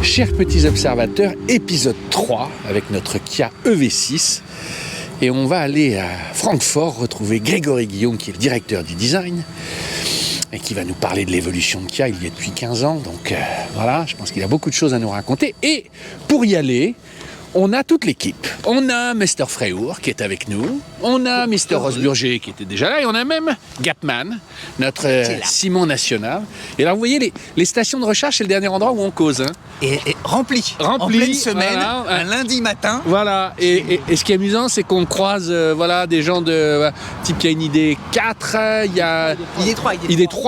Chers petits observateurs, épisode 3 avec notre Kia EV6. Et on va aller à Francfort retrouver Grégory Guillaume qui est le directeur du design et qui va nous parler de l'évolution de Kia. Il y est depuis 15 ans, donc voilà, je pense qu'il a beaucoup de choses à nous raconter. Et pour y aller, on a toute l'équipe. On a Mr. Freyhour qui est avec nous, on a Mr. Rosburger qui était déjà là, et on a même Gapman, notre Simon National. Et alors vous voyez, les stations de recharge, c'est le dernier endroit où on cause. Hein. Et rempli. En pleine semaine, voilà, un lundi matin. Voilà, et ce qui est amusant, c'est qu'on croise des gens de type qui a une idée 4, il y a...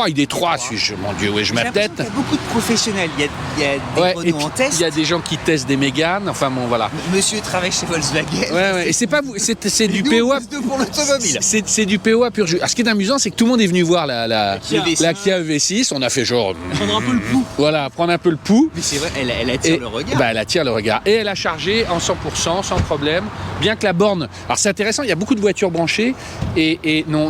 ID 3, suis-je, mon Dieu, oui, je m'attête. Il y a beaucoup de professionnels, il y a des Renault en test. Il y a des gens qui testent des Mégane, enfin bon, voilà. Monsieur travaille chez Volkswagen. Ouais, et c'est pas vous, c'est du POA. Pour l'automobile. C'est du POA pur jus. Alors, ce qui est amusant, c'est que tout le monde est venu voir la Kia EV6. On a fait genre. Prendre un peu le pouls. Voilà, prendre un peu le pouls. Mais c'est vrai, elle attire le regard. Elle attire le regard. Et elle a chargé en 100%, sans problème. Bien que la borne. Alors, c'est intéressant, il y a beaucoup de voitures branchées. Et non,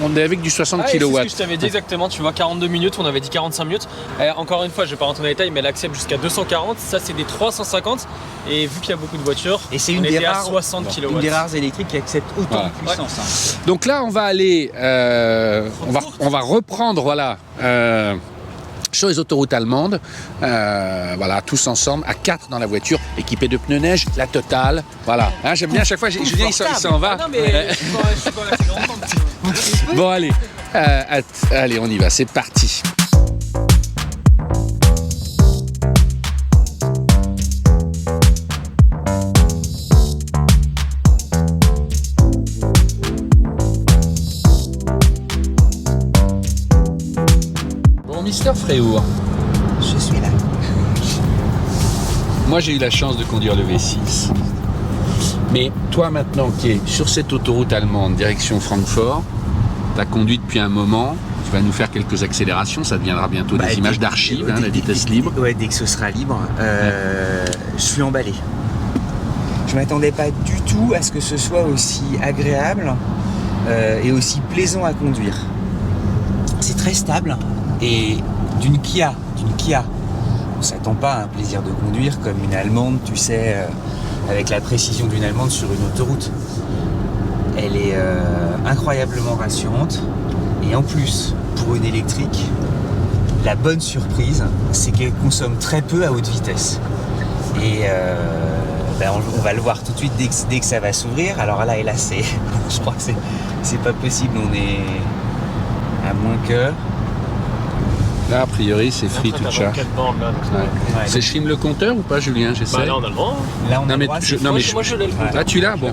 on est avec du 60 kW. C'est ce que je t'avais dit exactement. Tu vois, 42 minutes, on avait dit 45 minutes. Encore une fois, je vais pas rentrer dans les détails, mais elle accepte jusqu'à 240. Ça, c'est des 350. Et vu qu'il y a beaucoup de voitures, et c'est on était à 60 kW. Une des rares électriques qui accepte autant de puissance. Ouais. Donc là, on va aller, on va reprendre, sur les autoroutes allemandes, tous ensemble, à 4 dans la voiture, équipés de pneus neige, la totale, voilà. Hein, j'aime bien à chaque fois, Julien il s'en va. Non mais je suis pas resté longtemps. Bon allez, allez on y va, c'est parti. Mr. Freyhour. Je suis là. Moi, j'ai eu la chance de conduire le V6. Mais toi, maintenant, qui es sur cette autoroute allemande, direction Francfort, tu as conduit depuis un moment. Tu vas nous faire quelques accélérations. Ça deviendra bientôt des images d'archives, la vitesse libre. Ouais, dès que ce sera libre. Je suis emballé. Je ne m'attendais pas du tout à ce que ce soit aussi agréable et aussi plaisant à conduire. C'est très stable. Et d'une Kia, on ne s'attend pas à un plaisir de conduire comme une Allemande, tu sais, avec la précision d'une Allemande sur une autoroute. Elle est incroyablement rassurante. Et en plus, pour une électrique, la bonne surprise, c'est qu'elle consomme très peu à haute vitesse. Et on va le voir tout de suite dès que ça va s'ouvrir. Alors là, je crois que c'est pas possible, on est à moins que... Là, a priori, c'est free to charge. C'est je filme le compteur ou pas, Julien? J'essaie. Là, on a le droit. Là, on a le droit. Moi, je l'ai le compteur. Ah, tu l'as? Bon.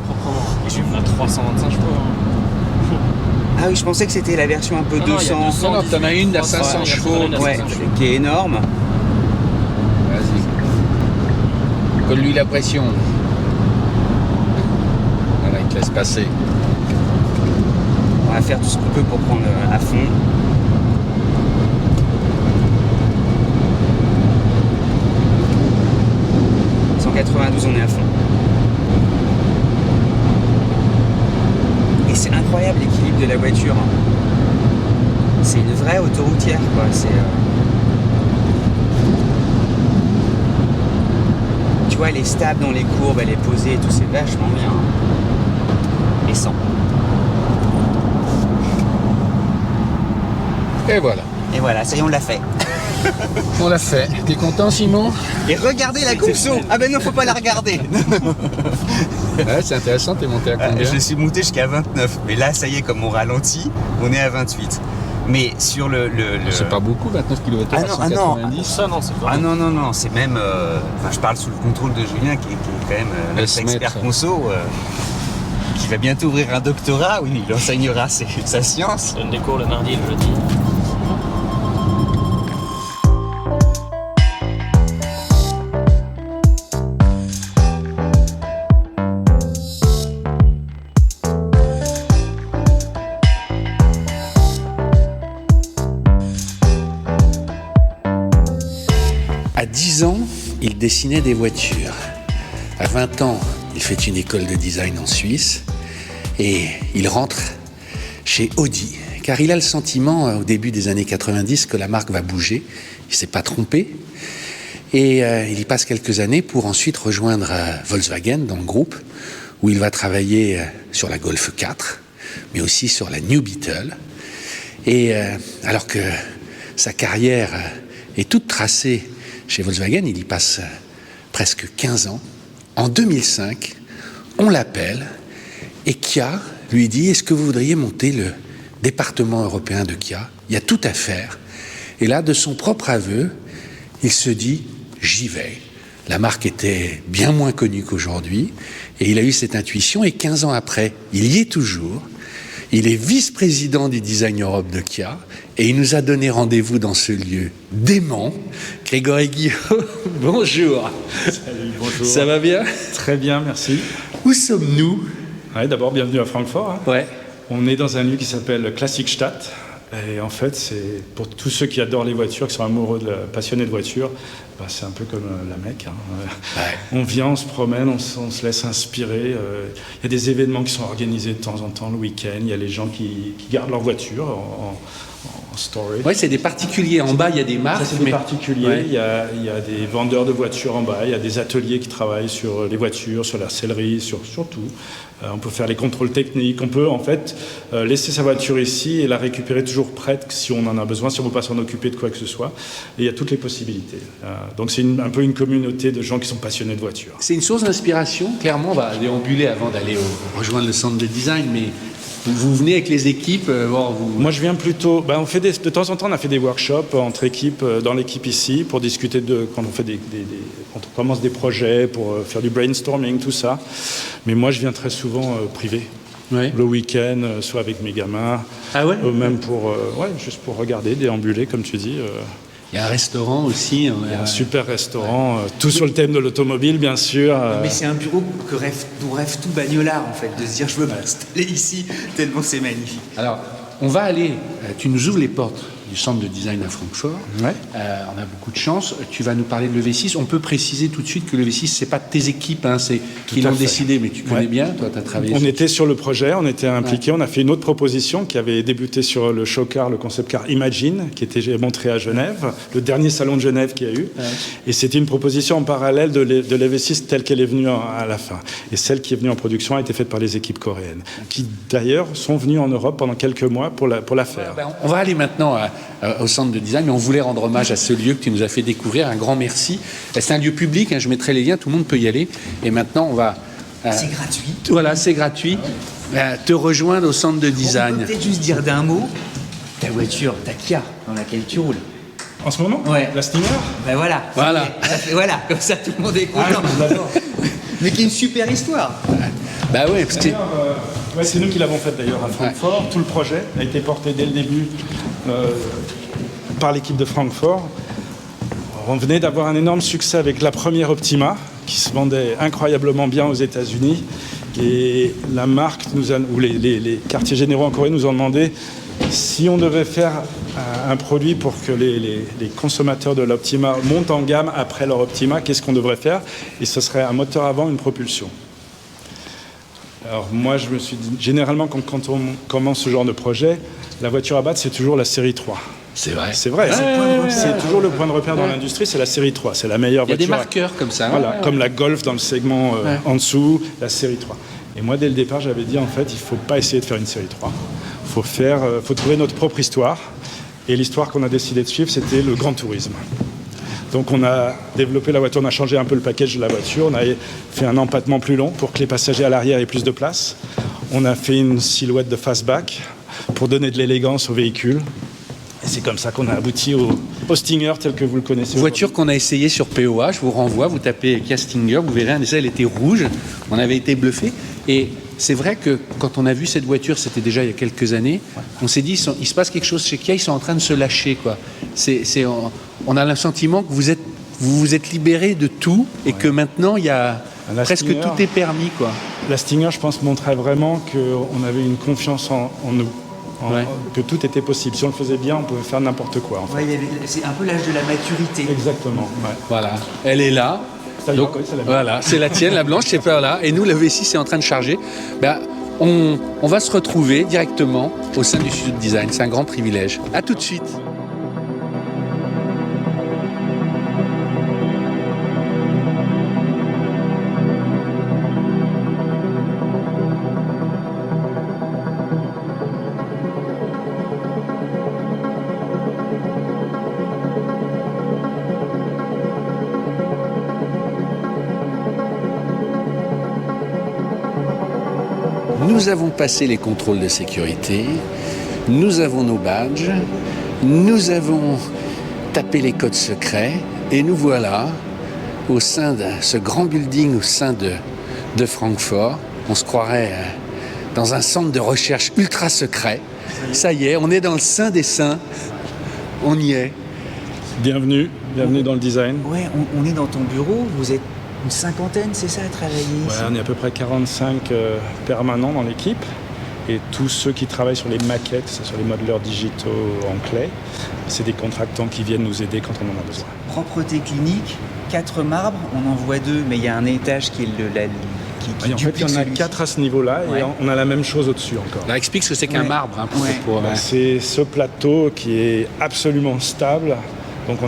Je suis à 325, je crois. Ah oui, je pensais que c'était la version un peu 200. Non, t'en as une à 500 chevaux. Ouais, qui est énorme. Vas-y. Colle-lui la pression. Voilà, il te laisse passer. On va faire tout ce qu'on peut pour prendre à fond. 92, on est à fond. Et c'est incroyable l'équilibre de la voiture. C'est une vraie autoroutière, quoi. Tu vois, elle est stable dans les courbes, elle est posée et tout, c'est vachement bien. Et sans. Et voilà. Et voilà, ça y est, on l'a fait. On l'a fait. T'es content, Simon? Et regardez la conso. Ah ben non, faut pas la regarder. Ouais, c'est intéressant, t'es monté à combien? Je suis monté jusqu'à 29. Mais là, ça y est, comme on ralentit, on est à 28. Mais sur le... C'est pas beaucoup, 29 km à 190. Ça, non, c'est pas. Ah non, c'est même... je parle sous le contrôle de Julien, qui est quand même notre expert conso, qui va bientôt ouvrir un doctorat. Oui, il enseignera sa science. Je donne des cours le mardi et le jeudi. À 10 ans, il dessinait des voitures. À 20 ans, il fait une école de design en Suisse et il rentre chez Audi. Car il a le sentiment, au début des années 90, que la marque va bouger. Il ne s'est pas trompé. Et il y passe quelques années pour ensuite rejoindre Volkswagen dans le groupe, où il va travailler sur la Golf 4, mais aussi sur la New Beetle. Et alors que sa carrière est toute tracée chez Volkswagen, il y passe presque 15 ans. En 2005, on l'appelle et Kia lui dit « Est-ce que vous voudriez monter le département européen de Kia ? Il y a tout à faire. » Et là, de son propre aveu, il se dit « J'y vais ». La marque était bien moins connue qu'aujourd'hui et il a eu cette intuition et 15 ans après, il y est toujours. Il est vice-président du Design Europe de Kia et il nous a donné rendez-vous dans ce lieu dément. Grégory Guillaume, bonjour. Salut, bonjour. Ça va bien ? Très bien, merci. Où sommes-nous ? Ouais, d'abord, bienvenue à Francfort. Hein. Ouais. On est dans un lieu qui s'appelle Klassikstadt. Et en fait, c'est pour tous ceux qui adorent les voitures, qui sont amoureux, passionnés de voitures, c'est un peu comme la Mecque. Hein. Ouais. On vient, on se promène, on se laisse inspirer. Il y a des événements qui sont organisés de temps en temps le week-end. Il y a les gens qui gardent leur voiture en storage. Oui, c'est des particuliers. En bas, il y a des marques. Ça, c'est des particuliers. Ouais. Il y a des vendeurs de voitures en bas. Il y a des ateliers qui travaillent sur les voitures, sur la sellerie, sur tout. On peut faire les contrôles techniques. On peut en fait laisser sa voiture ici et la récupérer toujours prête si on en a besoin, si on ne veut pas s'en occuper de quoi que ce soit. Et il y a toutes les possibilités. Donc c'est un peu une communauté de gens qui sont passionnés de voitures. C'est une source d'inspiration. Clairement, on va déambuler avant d'aller rejoindre le centre de design, mais vous venez avec les équipes. Moi, je viens plutôt. On fait de temps en temps, on a fait des workshops entre équipes, dans l'équipe ici, pour discuter quand on fait quand on commence des projets, pour faire du brainstorming, tout ça. Mais moi, je viens très souvent privé. Ouais. Le week-end, soit avec mes gamins, même juste pour regarder, déambuler, comme tu dis. Il y a un restaurant aussi. Il y a un super restaurant, tout sur le thème de l'automobile, bien sûr. Mais c'est un bureau d'où rêve tout bagnolard, en fait, de se dire je veux m'installer ici, tellement c'est magnifique. Alors, on va aller, tu nous ouvres les portes du centre de design à Francfort. Ouais. On a beaucoup de chance. Tu vas nous parler de l'EV6. On peut préciser tout de suite que l'EV6, c'est pas tes équipes, hein, c'est qui l'ont décidé, mais tu connais bien. Toi, tu as travaillé. On était sur le projet, on était impliqués. Ouais. On a fait une autre proposition qui avait débuté sur le show car, le concept car Imagine, qui était montré à Genève, le dernier salon de Genève qu'il y a eu. Ouais. Et c'était une proposition en parallèle de l'EV6 telle qu'elle est venue à la fin. Et celle qui est venue en production a été faite par les équipes coréennes, qui d'ailleurs sont venues en Europe pendant quelques mois pour la faire. On va aller maintenant au centre de design, mais on voulait rendre hommage à ce lieu que tu nous as fait découvrir. Un grand merci. C'est un lieu public, hein, je mettrai les liens, tout le monde peut y aller. Et maintenant, on va... c'est gratuit. Voilà, c'est gratuit. Te rejoindre au centre de design. On peut peut-être juste dire d'un mot, ta voiture, ta Kia, dans laquelle tu roules. En ce moment ? Ouais. La Stinger ? Voilà. Voilà, comme ça tout le monde est content. Mais qui est une super histoire. Ouais, parce que... c'est nous qui l'avons fait d'ailleurs à Francfort. Ouais. Tout le projet a été porté dès le début par l'équipe de Francfort. On venait d'avoir un énorme succès avec la première Optima, qui se vendait incroyablement bien aux États-Unis. Et la marque, ou les quartiers généraux en Corée nous ont demandé si on devait faire un produit pour que les consommateurs de l'Optima montent en gamme après leur Optima, qu'est-ce qu'on devrait faire ? Et ce serait un moteur avant, une propulsion. Alors moi, je me suis dit, généralement, quand on commence ce genre de projet, la voiture à battre, c'est toujours la série 3. C'est vrai. C'est vrai. C'est toujours le point de repère dans l'industrie, c'est la série 3. C'est la meilleure voiture. Il y a des marqueurs comme ça. Voilà, comme la Golf dans le segment en dessous, la série 3. Et moi, dès le départ, j'avais dit, en fait, il ne faut pas essayer de faire une série 3. Il faut trouver notre propre histoire. Et l'histoire qu'on a décidé de suivre, c'était le grand tourisme. Donc on a développé la voiture, on a changé un peu le package de la voiture, on a fait un empattement plus long pour que les passagers à l'arrière aient plus de place. On a fait une silhouette de fastback pour donner de l'élégance au véhicule. Et c'est comme ça qu'on a abouti au Stinger tel que vous le connaissez. Voiture qu'on a essayée sur POA, je vous renvoie, vous tapez Kia Stinger, vous verrez, elle était rouge, on avait été bluffé. Et c'est vrai que quand on a vu cette voiture, c'était déjà il y a quelques années, on s'est dit, il se passe quelque chose chez Kia, ils sont en train de se lâcher, quoi. On a le sentiment que vous vous êtes libéré de tout et que maintenant, il y a presque Stinger, tout est permis, quoi. La Stinger, je pense, montrait vraiment qu'on avait une confiance en nous. Que tout était possible. Si on le faisait bien, on pouvait faire n'importe quoi. En fait. C'est un peu l'âge de la maturité. Exactement. Ouais. Voilà, elle est là. Donc, voilà, c'est la tienne, la blanche, c'est pas là. Et nous, le V6 est en train de charger. On va se retrouver directement au sein du studio de design. C'est un grand privilège. À tout de suite. Nous avons passé les contrôles de sécurité, nous avons nos badges, nous avons tapé les codes secrets et nous voilà au sein de ce grand building au sein de Francfort. On se croirait dans un centre de recherche ultra secret. Ça y est, on est dans le sein des saints. On y est. Bienvenue dans le design. Ouais, on est dans ton bureau, vous êtes une cinquantaine, c'est ça, à travailler ici? On est à peu près 45 permanents dans l'équipe. Et tous ceux qui travaillent sur les maquettes, que ce soit les modeleurs digitaux en clé, c'est des contractants qui viennent nous aider quand on en a besoin. Propreté clinique, 4 marbres, on en voit 2, mais il y a un étage qui est qui en fait, il y en a 4 à ce niveau-là, et on a la même chose au-dessus encore. Là, explique ce que c'est qu'un marbre. Hein, C'est ce plateau qui est absolument stable. Donc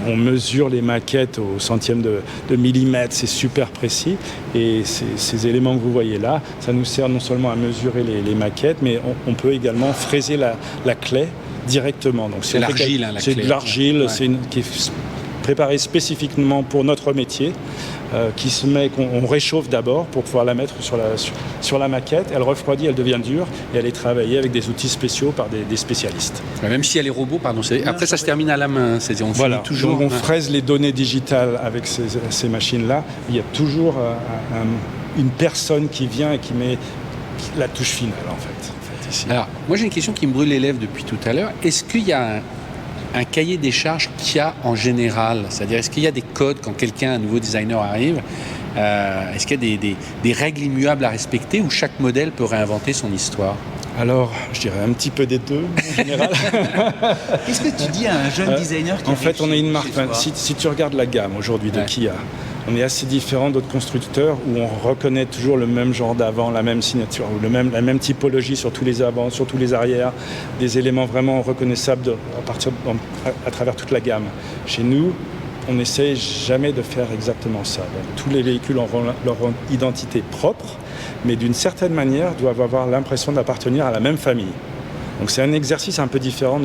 on mesure les maquettes au centième de millimètre, c'est super précis. Et ces éléments que vous voyez là, ça nous sert non seulement à mesurer les maquettes, mais on peut également fraiser la clé directement. Donc, c'est l'argile, la clé. C'est de l'argile, qui est préparée spécifiquement pour notre métier. Qu'on réchauffe d'abord pour pouvoir la mettre sur la maquette. Elle refroidit, elle devient dure et elle est travaillée avec des outils spéciaux par des spécialistes. Même si elle est robot, pardon. Après, ça se termine à la main. C'est-à-dire, on finit toujours. Donc on fraise les données digitales avec ces machines-là. Il y a toujours une personne qui vient et qui met la touche finale, en fait ici. Alors, moi, j'ai une question qui me brûle les lèvres depuis tout à l'heure. Est-ce qu'il y a un cahier des charges Kia en général? C'est-à-dire, est-ce qu'il y a des codes quand un nouveau designer arrive? Est-ce qu'il y a des règles immuables à respecter ou chaque modèle peut réinventer son histoire? Alors, je dirais un petit peu des deux, en général. Qu'est-ce que tu dis à un jeune designer qui En fait, on est une marque. Si tu regardes la gamme aujourd'hui de Kia, on est assez différent d'autres constructeurs où on reconnaît toujours le même genre d'avant, la même signature, ou la même typologie sur tous les avants, sur tous les arrières, des éléments vraiment reconnaissables à travers toute la gamme. Chez nous, on n'essaie jamais de faire exactement ça. Donc, tous les véhicules auront leur identité propre, mais d'une certaine manière doivent avoir l'impression d'appartenir à la même famille. Donc c'est un exercice un peu différent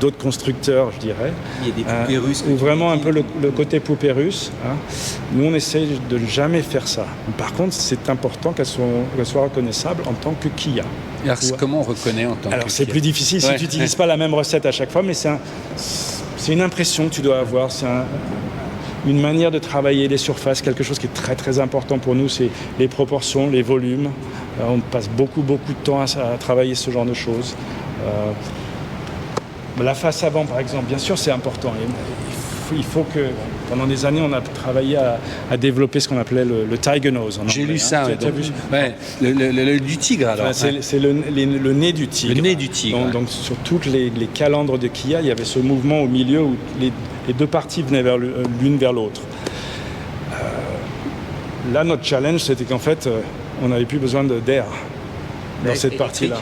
d'autres constructeurs, je dirais. Il y a des poupées russes. Ou vraiment un peu le côté poupée russe. Hein. Nous, on essaie de ne jamais faire ça. Par contre, c'est important qu'elle soit reconnaissable en tant que Kia. Alors, comment on reconnaît en tant que Kia? Alors, c'est plus difficile si tu n'utilises pas la même recette à chaque fois, mais c'est une impression que tu dois avoir. C'est une manière de travailler les surfaces. Quelque chose qui est très, très important pour nous, c'est les proportions, les volumes. On passe beaucoup de temps à travailler ce genre de choses. La face avant, par exemple, bien sûr, c'est important. Il faut que, pendant des années, on a travaillé à développer ce qu'on appelait le tiger nose. J'ai lu ça. Le du tigre, alors. C'est le nez du tigre. Le nez du tigre. Donc sur toutes les calandres de Kia, il y avait ce mouvement au milieu où les deux parties venaient l'une vers l'autre. Là, notre challenge, c'était qu'en fait, on n'avait plus besoin d'air dans cette partie-là.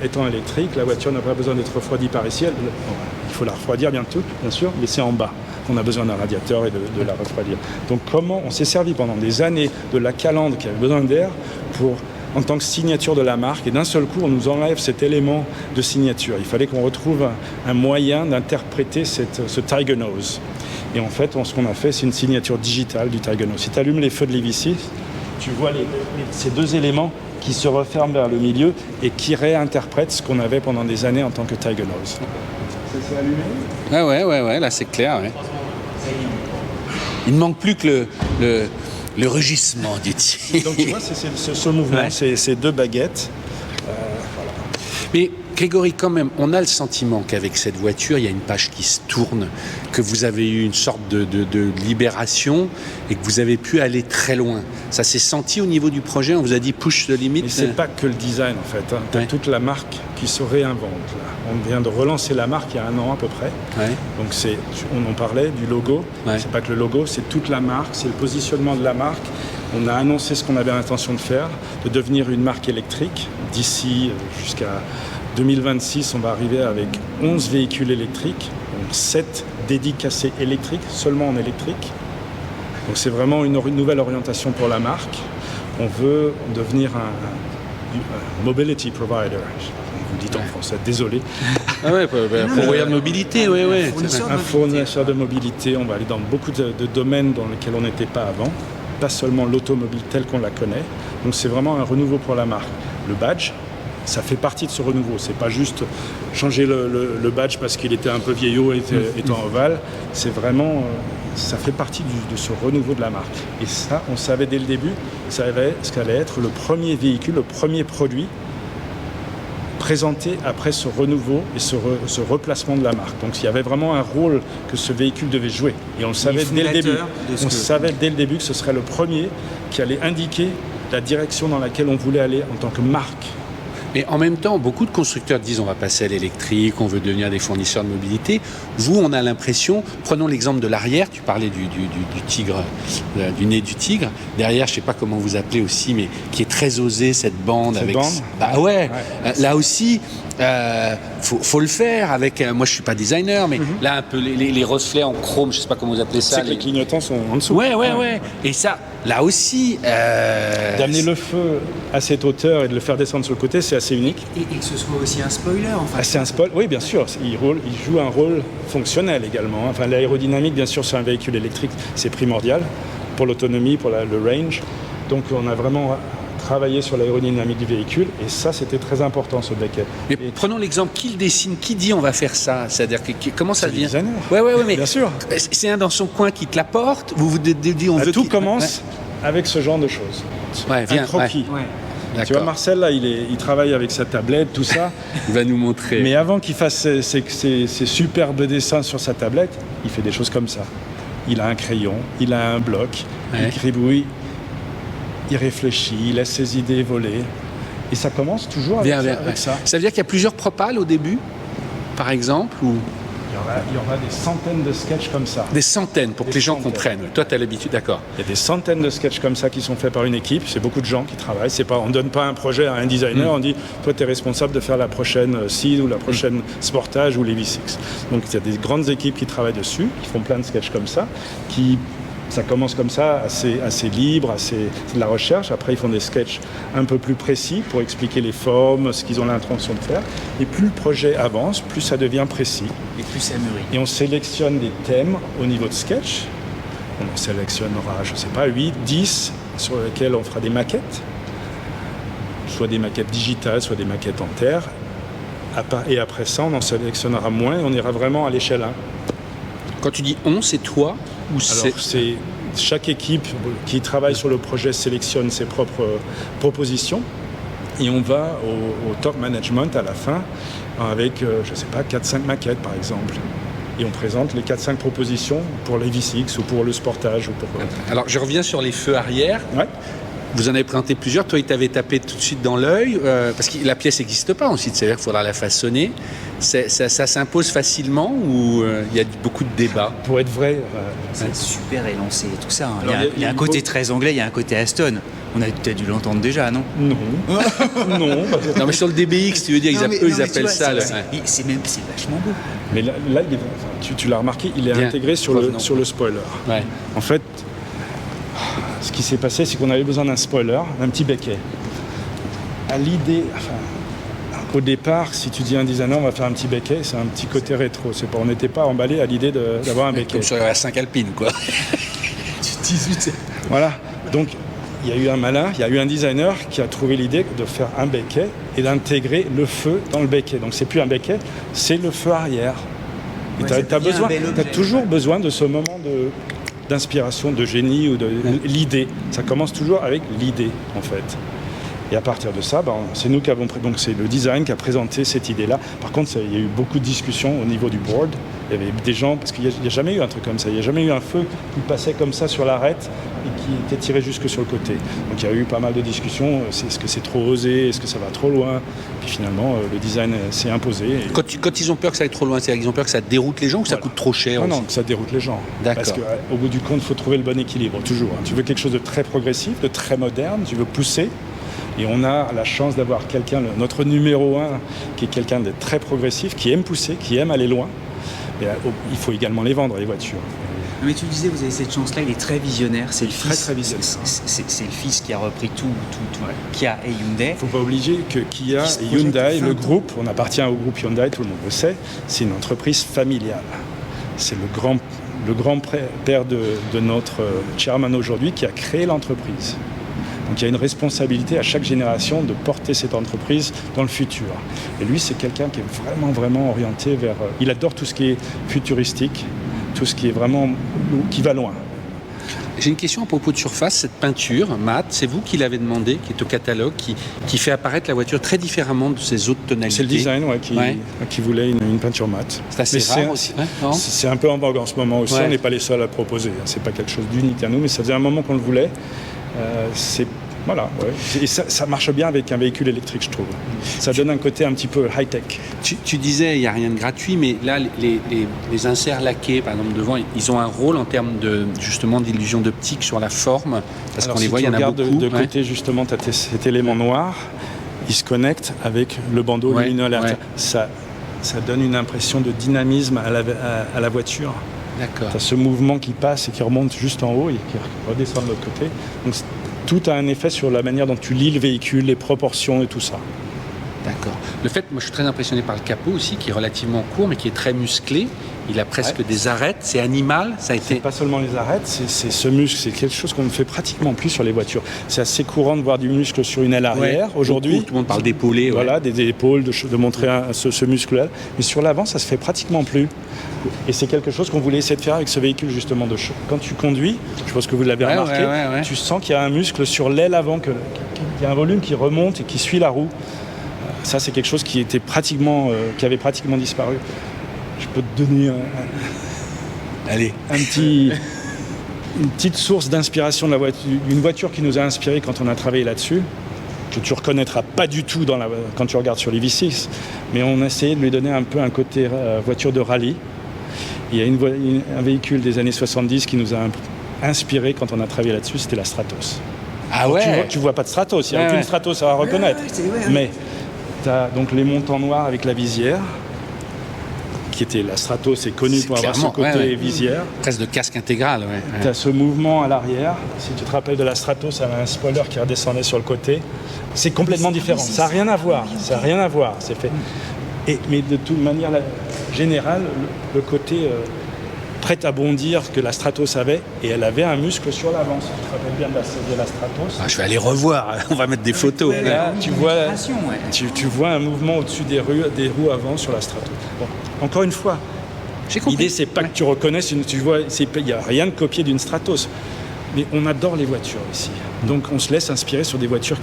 Étant électrique, la voiture n'a pas besoin d'être refroidie par ici. Il faut la refroidir bien sûr, mais c'est en bas qu'on a besoin d'un radiateur et de la refroidir. Donc comment on s'est servi pendant des années de la calandre qui avait besoin d'air en tant que signature de la marque, et d'un seul coup on nous enlève cet élément de signature. Il fallait qu'on retrouve un moyen d'interpréter ce Tiger Nose. Et en fait, ce qu'on a fait, c'est une signature digitale du Tiger Nose. Si tu allumes les feux de Levici, tu vois ces deux éléments qui se referment vers le milieu et qui réinterprètent ce qu'on avait pendant des années en tant que Tiger Nose. Ça s'est allumé ? Ouais, là c'est clair. Ouais. Il ne manque plus que le rugissement du tigre. Donc tu vois, c'est ce mouvement, ces deux baguettes. Voilà. Mais Grégory, quand même, on a le sentiment qu'avec cette voiture, il y a une page qui se tourne, que vous avez eu une sorte de libération et que vous avez pu aller très loin. Ça s'est senti au niveau du projet, on vous a dit push the limit. Mais c'est pas que le design en fait, hein. T'as toute la marque qui se réinvente. Là. On vient de relancer la marque il y a 1 an à peu près. Ouais. Donc on en parlait du logo, c'est pas que le logo, c'est toute la marque, c'est le positionnement de la marque. On a annoncé ce qu'on avait l'intention de faire, de devenir une marque électrique. D'ici jusqu'à 2026, on va arriver avec 11 véhicules électriques, donc 7 dédicacés électriques, seulement en électrique. Donc c'est vraiment une nouvelle orientation pour la marque. On veut devenir un mobility provider. Vous dites en français, désolé. Ah ouais, pourvoyeur de mobilité, Un fournisseur de mobilité. On va aller dans beaucoup de domaines dans lesquels on n'était pas avant. pas seulement l'automobile telle qu'on la connaît. Donc c'est vraiment un renouveau pour la marque. Le badge, ça fait partie de ce renouveau. C'est pas juste changer le badge parce qu'il était un peu vieillot et était en ovale. C'est vraiment, ça fait partie de ce renouveau de la marque. Et ça, on savait dès le début, ce qu'allait être le premier véhicule, le premier produit présenté après ce renouveau et ce replacement de la marque. Donc il y avait vraiment un rôle que ce véhicule devait jouer. Et on le savait dès le début. On savait dès le début que ce serait le premier qui allait indiquer la direction dans laquelle on voulait aller en tant que marque. Mais en même temps, beaucoup de constructeurs disent on va passer à l'électrique, on veut devenir des fournisseurs de mobilité. Vous, on a l'impression, prenons l'exemple de l'arrière, tu parlais du tigre, du nez du tigre. Derrière, je ne sais pas comment vous appelez aussi, mais qui est très osé cette bande. Cette avec. bande Bah ouais. Là aussi, faut le faire avec. Moi, je suis pas designer, mais là un peu les reflets en chrome, je sais pas comment vous appelez ça. C'est que les clignotants sont en dessous. Ouais. Et ça, là aussi. D'amener le feu à cette hauteur et de le faire descendre sur le côté, c'est assez unique. Et que ce soit aussi un spoiler, en fait. C'est un spoil, oui, bien sûr. Il joue un rôle fonctionnel également. Enfin, l'aérodynamique, bien sûr, sur un véhicule électrique, c'est primordial pour l'autonomie, pour le range. Donc, on a vraiment travaillé sur l'aérodynamique du véhicule et ça, c'était très important, ce becquet. Mais prenons l'exemple, qui le dessine, qui dit on va faire ça? C'est-à-dire comment ça devient? Designer. Ouais, mais bien sûr. C'est un dans son coin qui te l'apporte. Vous dites on veut tout commence avec ce genre de choses. Ouais, viens, un croquis. Ouais. Tu vois, Marcel, là, il travaille avec sa tablette, tout ça. Il va nous montrer. Mais avant qu'il fasse ses superbes dessins sur sa tablette, il fait des choses comme ça. Il a un crayon, il a un bloc, il gribouille, il réfléchit, il laisse ses idées voler. Et ça commence toujours avec ça. Ça veut dire qu'il y a plusieurs propales au début, par exemple, ou... Il y aura des centaines de sketchs comme ça. Des centaines, pour que les gens comprennent. Toi, tu as l'habitude, d'accord. Il y a des centaines de sketchs comme ça qui sont faits par une équipe. C'est beaucoup de gens qui travaillent. On ne donne pas un projet à un designer. On dit, toi, tu es responsable de faire la prochaine Seed ou la prochaine Sportage ou les V6. Donc, il y a des grandes équipes qui travaillent dessus, qui font plein de sketchs comme ça, ça commence comme ça, assez libre, c'est de la recherche. Après, ils font des sketchs un peu plus précis pour expliquer les formes, ce qu'ils ont l'intention de faire. Et plus le projet avance, plus ça devient précis. Et plus ça mûrit. Et on sélectionne des thèmes au niveau de sketch. On en sélectionnera, je ne sais pas, 8, 10, sur lesquels on fera des maquettes. Soit des maquettes digitales, soit des maquettes en terre. Et après ça, on en sélectionnera moins et on ira vraiment à l'échelle 1. Quand tu dis on, c'est toi ou Alors, c'est chaque équipe qui travaille sur le projet sélectionne ses propres propositions et on va au top management à la fin avec, je ne sais pas, 4-5 maquettes par exemple. Et on présente les 4-5 propositions pour les V6 ou pour le Sportage. Alors, je reviens sur les feux arrière. Ouais. Vous en avez présenté plusieurs. Toi, il t'avait tapé tout de suite dans l'œil, parce que la pièce n'existe pas ensuite. C'est-à-dire qu'il faudra la façonner. Ça s'impose facilement ou il y a beaucoup de débats? Pour être vrai... c'est super élancé et tout ça. Hein. Alors, il y a un côté très anglais, il y a un côté Aston. On a peut-être dû l'entendre déjà, non? Non. Non. Non, mais sur le DBX, tu veux dire, ils appellent ça... C'est vachement beau. Mais là tu l'as remarqué, il est intégré sur le spoiler. Ouais. En fait... Ce qui s'est passé, c'est qu'on avait besoin d'un spoiler, d'un petit becquet. Au départ, si tu dis à un designer, on va faire un petit becquet, c'est un petit côté rétro. On n'était pas emballé à l'idée d'avoir un becquet. Comme sur la 5 Alpine, quoi. 18. Voilà. Donc, il y a eu un malin, il y a eu un designer qui a trouvé l'idée de faire un becquet et d'intégrer le feu dans le becquet. Donc, c'est plus un becquet, c'est le feu arrière. Et tu as toujours besoin de ce moment d'inspiration, de génie ou de l'idée. Ça commence toujours avec l'idée, en fait. Et à partir de ça, c'est nous qui avons... Donc c'est le design qui a présenté cette idée-là. Par contre, il y a eu beaucoup de discussions au niveau du board. Il y avait des gens... Parce qu'il n'y a jamais eu un truc comme ça. Il n'y a jamais eu un feu qui passait comme ça sur l'arête et qui était tiré jusque sur le côté. Donc il y a eu pas mal de discussions. Est-ce que c'est trop osé? Est-ce que ça va trop loin? Puis finalement, le design s'est imposé. Et... Quand ils ont peur que ça aille trop loin, c'est-à-dire qu'ils ont peur que ça déroute les gens ou que ça coûte trop cher? Non, que ça déroute les gens. D'accord. Parce qu'au bout du compte, il faut trouver le bon équilibre, toujours. Tu veux quelque chose de très progressif, de très moderne, tu veux pousser. Et on a la chance d'avoir quelqu'un, notre numéro 1, qui est quelqu'un de très progressif, qui aime pousser, qui aime aller loin. Et il faut également les vendre, les voitures. Mais tu disais, vous avez cette chance-là, il est très visionnaire. C'est le fils. Très visionnaire. C'est le fils qui a repris tout Kia et Hyundai. Il ne faut pas oublier que Kia et Hyundai, le groupe, on appartient au groupe Hyundai, tout le monde le sait, c'est une entreprise familiale. C'est le grand le grand-père de notre chairman aujourd'hui qui a créé l'entreprise. Donc il y a une responsabilité à chaque génération de porter cette entreprise dans le futur. Et lui, c'est quelqu'un qui est vraiment, vraiment orienté vers... il adore tout ce qui est futuristique, tout ce qui est vraiment... qui va loin. J'ai une question à propos de Surface. Cette peinture, Matt, c'est vous qui l'avez demandé, qui est au catalogue, qui fait apparaître la voiture très différemment de ses autres tonalités. C'est le design qui voulait une peinture mate. C'est assez rare aussi. Ouais, c'est un peu en vogue en ce moment aussi. Ouais. On n'est pas les seuls à le proposer. C'est pas quelque chose d'unique à nous, mais ça faisait un moment qu'on le voulait. Voilà, ouais. Et ça marche bien avec un véhicule électrique, je trouve. Ça donne un côté un petit peu high-tech. Tu disais, il n'y a rien de gratuit, mais là, les inserts laqués, par exemple, devant, ils ont un rôle en termes justement d'illusion d'optique sur la forme, parce qu'on les voit, il y en a beaucoup. De côté, justement, tu as cet élément noir, il se connecte avec le bandeau lumineux à l'arrière. Ça donne une impression de dynamisme à la voiture. D'accord. Tu as ce mouvement qui passe et qui remonte juste en haut et qui redescend de l'autre côté. Donc, tout a un effet sur la manière dont tu lis le véhicule, les proportions et tout ça. D'accord. Le fait, moi je suis très impressionné par le capot aussi, qui est relativement court mais qui est très musclé. Il a presque des arêtes, c'est animal. C'est pas seulement les arêtes, c'est ce muscle, c'est quelque chose qu'on ne fait pratiquement plus sur les voitures. C'est assez courant de voir du muscle sur une aile arrière aujourd'hui. Tout le monde parle d'épaulé. Voilà, des épaules, de montrer ce muscle-là. Mais sur l'avant, ça se fait pratiquement plus. Et c'est quelque chose qu'on voulait essayer de faire avec ce véhicule justement de show. Quand tu conduis, je pense que vous l'avez remarqué, tu sens qu'il y a un muscle sur l'aile avant, qu'il y a un volume qui remonte et qui suit la roue. Ça, c'est quelque chose qui avait pratiquement disparu. Je peux te donner une petite source d'inspiration de la voiture, une voiture qui nous a inspiré quand on a travaillé là-dessus, que tu reconnaîtras pas du tout quand tu regardes sur les V6, mais on a essayé de lui donner un peu un côté voiture de rallye. Il y a un véhicule des années 70 qui nous a inspiré quand on a travaillé là-dessus, c'était la Stratos. Ah ouais. Tu vois pas de Stratos, il n'y a aucune Stratos à reconnaître. Mais tu as donc les montants noirs avec la visière, qui était la Stratos, est connue pour avoir ce côté visière. Presque de casque intégral. Tu as ce mouvement à l'arrière. Si tu te rappelles de la Stratos, ça avait un spoiler qui redescendait sur le côté. C'est complètement différent. Ça n'a rien à voir. C'est fait. Mais de toute manière générale, le côté prêt à bondir que la Stratos avait, et elle avait un muscle sur l'avant. Si tu te rappelles bien de la Stratos. Je vais aller revoir. On va mettre des photos. Là, tu vois un mouvement au-dessus des roues avant sur la Stratos. Bon. Encore une fois, l'idée c'est pas que tu reconnaisses, il n'y a rien de copié d'une Stratos, mais on adore les voitures ici. Donc on se laisse inspirer sur des voitures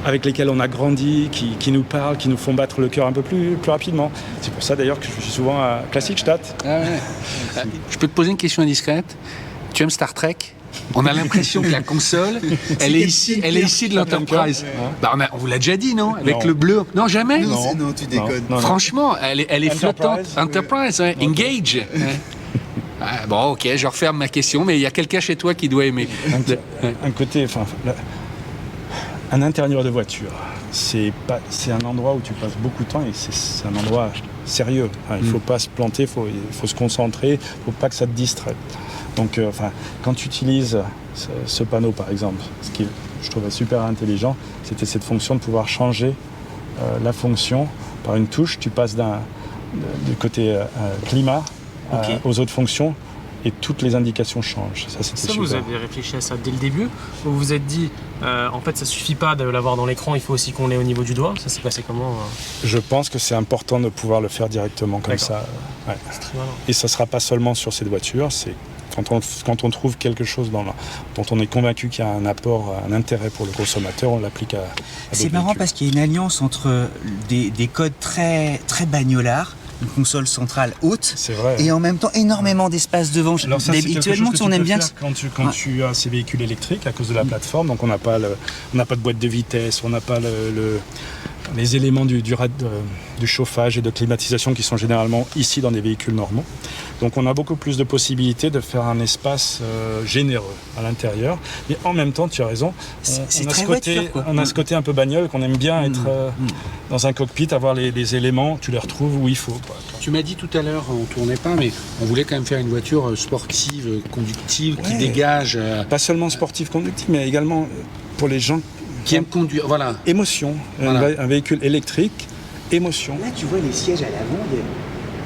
avec lesquelles on a grandi, qui nous parlent, qui nous font battre le cœur un peu plus rapidement. C'est pour ça d'ailleurs que je suis souvent à Klassikstadt. Je peux te poser une question indiscrète? Tu aimes Star Trek? On a l'impression que la console, elle est ici de l'Enterprise. On vous l'a déjà dit, non? Avec le bleu. Non, jamais? Non, tu déconnes. Non. Franchement, elle est flottante. Enterprise, Engage. Bon, ok, je referme ma question, mais il y a quelqu'un chez toi qui doit aimer. Un intérieur de voiture, c'est un endroit où tu passes beaucoup de temps et c'est un endroit sérieux. Il ne faut pas se planter, il faut se concentrer, il ne faut pas que ça te distraie. Donc, quand tu utilises ce panneau, par exemple, ce qui je trouvais super intelligent, c'était cette fonction de pouvoir changer la fonction par une touche. Tu passes du côté climat aux autres fonctions et toutes les indications changent. Ça, super. Vous avez réfléchi à ça dès le début? Vous vous êtes dit, en fait, ça suffit pas de l'avoir dans l'écran, il faut aussi qu'on l'ait au niveau du doigt. Ça s'est passé comment? Je pense que c'est important de pouvoir le faire directement comme ça. Ouais. C'est très malin. Et ça ne sera pas seulement sur cette voiture, c'est quand on trouve quelque chose dont on est convaincu qu'il y a un apport, un intérêt pour le consommateur, on l'applique à C'est marrant parce qu'il y a une alliance entre des codes très, très bagnolards, une console centrale haute, et en même temps énormément d'espace devant. Alors ça, habituellement, on aime bien quand tu as ces véhicules électriques à cause de la plateforme, donc on n'a pas de boîte de vitesse, on n'a pas les éléments du chauffage et de climatisation qui sont généralement ici dans des véhicules normaux. Donc on a beaucoup plus de possibilités de faire un espace généreux à l'intérieur. Mais en même temps, tu as raison, on a ce côté un peu bagnole qu'on aime bien être dans un cockpit, avoir les éléments, tu les retrouves où il faut. Tu m'as dit tout à l'heure, on ne tournait pas, mais on voulait quand même faire une voiture sportive, conductive, qui dégage... Pas seulement sportive, conductive, mais également pour les gens qui aiment conduire, voilà. Émotion, un véhicule électrique, émotion. Là, tu vois les sièges à l'avant,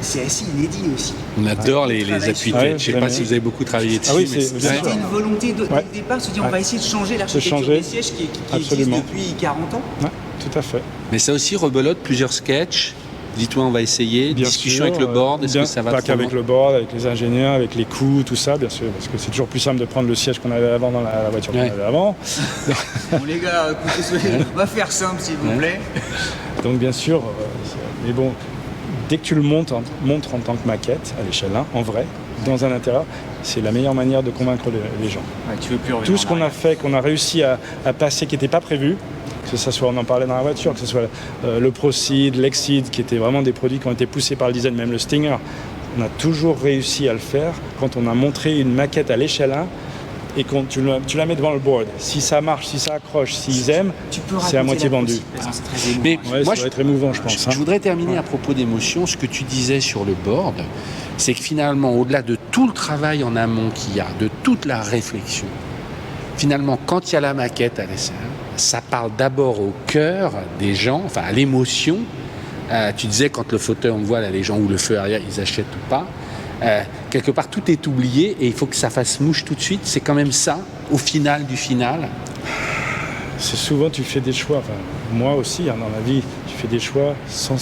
c'est assez inédit aussi. On adore les appuis-têtes. Je ne sais pas si vous avez beaucoup travaillé dessus. Ah oui, mais c'est- ouais. C'était une volonté dès le départ, se dire on va essayer de changer l'architecture changer. des sièges qui existe Absolument. depuis 40 ans. Ouais, tout à fait. Mais ça aussi rebelote plusieurs sketchs. Dis-toi, on va essayer. Bien Discussion sûr, avec le board, est-ce bien- que ça va pas trop qu'avec loin le board, avec les ingénieurs, avec les coûts, tout ça, bien sûr, parce que c'est toujours plus simple de prendre le siège qu'on avait avant dans la voiture Ouais. qu'on avait avant. Bon les gars, écoutez, on va faire simple s'il vous plaît. Donc bien sûr, mais bon, dès que tu le montres en tant que maquette à l'échelle 1, en vrai, dans un intérieur, c'est la meilleure manière de convaincre les gens. Ouais, tu veux plus revenir Tout ce en qu'on a arrière. fait, qu'on a réussi à passer, qui n'était pas prévu, que ce soit, on en parlait dans la voiture, que ce soit le Proceed, l'Exceed, qui étaient vraiment des produits qui ont été poussés par le design, même le Stinger, on a toujours réussi à le faire quand on a montré une maquette à l'échelle 1 et quand tu la mets devant le board. Si ça marche, si ça accroche, s'ils aiment, Tu peux c'est à raconter moitié la vendu. conception, c'est très émouvant. Mais Ouais, moi, ça va être émouvant, je pense. Je voudrais terminer à propos d'émotion. Ce que tu disais sur le board, c'est que finalement, au-delà de tout le travail en amont qu'il y a, de toute la réflexion, finalement, quand il y a la maquette à l'essai, ça parle d'abord au cœur des gens, enfin à l'émotion. Tu disais, quand le fauteuil, on le voit, là, les gens ou le feu arrière, ils achètent ou pas. Quelque part, tout est oublié et il faut que ça fasse mouche tout de suite. C'est quand même ça, au final du final. C'est souvent, tu fais des choix, enfin, moi aussi, dans ma vie, tu fais des choix sans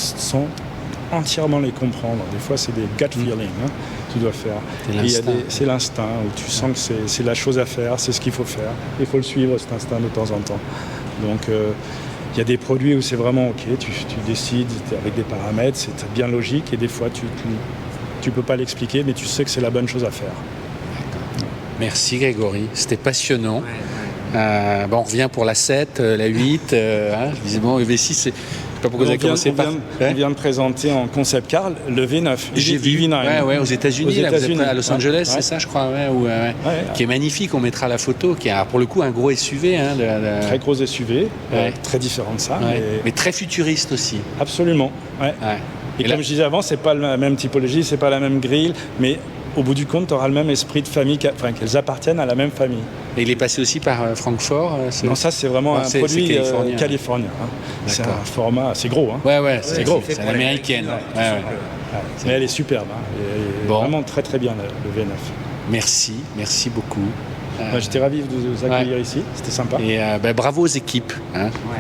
entièrement les comprendre. Des fois, c'est des gut feelings, tu dois faire. C'est Et il y a l'instinct. c'est l'instinct, où tu sens que c'est la chose à faire, c'est ce qu'il faut faire. Il faut le suivre, cet instinct, de temps en temps. Donc, il y a des produits où c'est vraiment OK, tu décides avec des paramètres, c'est bien logique, et des fois, tu peux pas l'expliquer, mais tu sais que c'est la bonne chose à faire. Merci Grégory, c'était passionnant. Ouais. On revient pour la 7, la 8. Visiblement, le V6, c'est... je sais pas pourquoi vous avez commencé par... on vient de présenter en concept car le V9. J'ai vu, V9. ouais, aux États-Unis, là, vous êtes à Los Angeles, Ouais. c'est ça, je crois, qui est magnifique. On mettra la photo, qui a pour le coup un gros SUV. Très gros SUV, Ouais. très différent de ça, Ouais. Mais très futuriste aussi. absolument. Ouais. Ouais. Et là- comme je disais avant, c'est pas la même typologie, c'est pas la même grille, mais au bout du compte, tu auras le même esprit de famille, qu'elles appartiennent à la même famille. Et il est passé aussi par Francfort. Non, ça c'est vraiment Non, un c'est produit californien. californien. C'est D'accord. un format, c'est gros, hein. Ouais, c'est gros. c'est l'américaine. Ouais. Ouais. Mais elle est superbe, hein. Elle est Bon. vraiment très très bien le V9. Merci beaucoup. Moi, j'étais ravi de vous accueillir ici, c'était sympa. Et bravo aux équipes,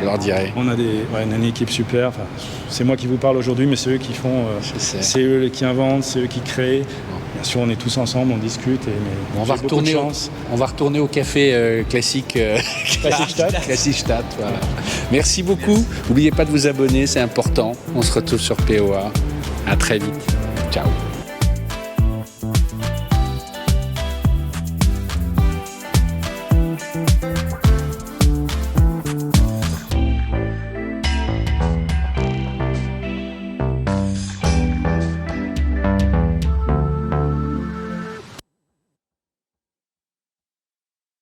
je leur dirais. On a une équipe super. Enfin, c'est moi qui vous parle aujourd'hui, mais c'est eux qui font. Je sais. C'est eux qui inventent, c'est eux qui créent. Bien sûr, on est tous ensemble, on discute. Mais On va, j'ai beaucoup de retourner chance. on va retourner au café classique Classic-Stadt. Classic-Stadt, voilà. Merci beaucoup. N'oubliez pas de vous abonner, c'est important. On se retrouve sur POA. À très vite. Ciao.